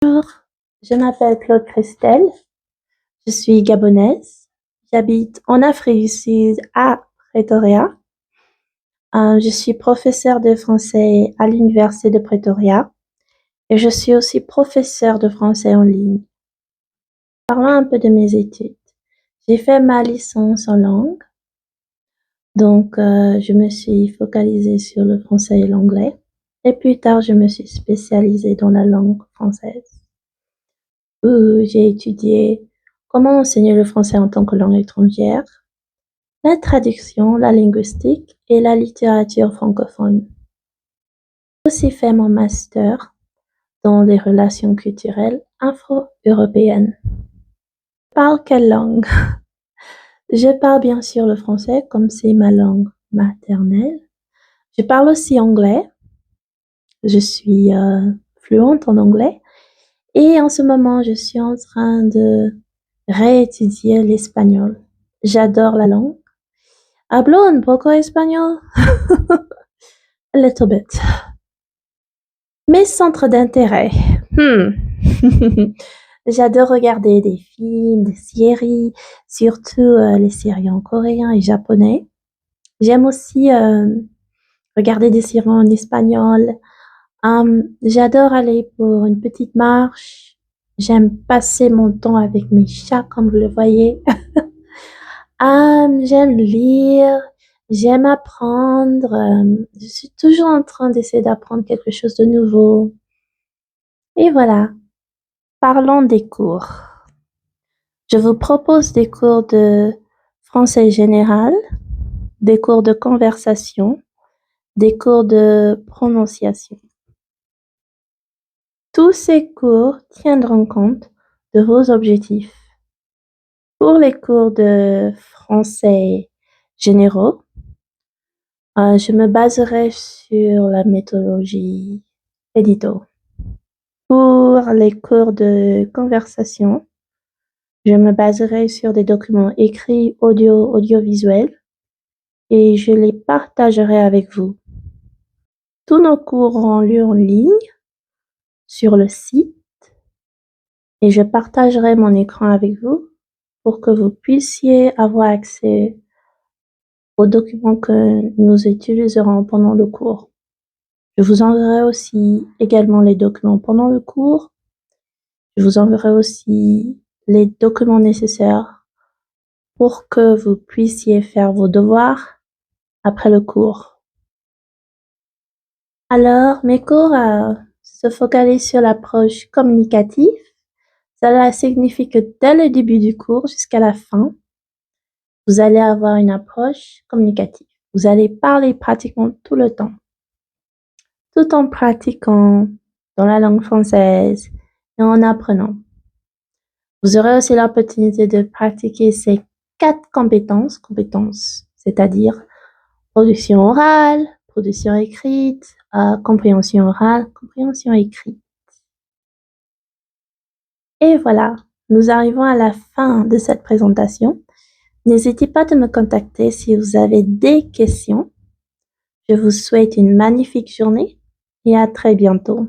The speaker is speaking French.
Bonjour, je m'appelle Claude Christelle, je suis gabonaise, j'habite en Afrique du Sud à Pretoria. Je suis professeure de français à l'université de Pretoria et je suis aussi professeure de français en ligne. Parlons un peu de mes études. J'ai fait ma licence en langue, donc je me suis focalisée sur le français et l'anglais. Et plus tard, je me suis spécialisée dans la langue française, où j'ai étudié comment enseigner le français en tant que langue étrangère, la traduction, la linguistique et la littérature francophone. J'ai aussi fait mon master dans les relations culturelles afro-européennes. Je parle quelle langue? Je parle bien sûr le français comme c'est ma langue maternelle. Je parle aussi anglais. Je suis fluente en anglais. Et en ce moment, je suis en train de réétudier l'espagnol. J'adore la langue. Hablo un poco español. A little bit. Mes centres d'intérêt. J'adore regarder des films, des séries, surtout les séries en coréen et japonais. J'aime aussi regarder des séries en espagnol. J'adore aller pour une petite marche. J'aime passer mon temps avec mes chats, comme vous le voyez. J'aime lire, j'aime apprendre. Je suis toujours en train d'essayer d'apprendre quelque chose de nouveau. Et voilà, parlons des cours. Je vous propose des cours de français général, des cours de conversation, des cours de prononciation. Tous ces cours tiendront compte de vos objectifs. Pour les cours de français généraux, je me baserai sur la méthodologie Edito. Pour les cours de conversation, je me baserai sur des documents écrits, audiovisuels et je les partagerai avec vous. Tous nos cours auront lieu en ligne sur le site et je partagerai mon écran avec vous pour que vous puissiez avoir accès aux documents que nous utiliserons pendant le cours. Je vous enverrai aussi également les documents pendant le cours. Je vous enverrai aussi les documents nécessaires pour que vous puissiez faire vos devoirs après le cours. Alors, mes cours se focalisent sur l'approche communicative. Cela signifie que dès le début du cours jusqu'à la fin, vous allez avoir une approche communicative. Vous allez parler pratiquement tout le temps, tout en pratiquant dans la langue française et en apprenant. Vous aurez aussi l'opportunité de pratiquer ces 4 compétences, c'est-à-dire production orale, production écrite, compréhension orale, compréhension écrite. Et voilà, nous arrivons à la fin de cette présentation. N'hésitez pas de me contacter si vous avez des questions. Je vous souhaite une magnifique journée et à très bientôt.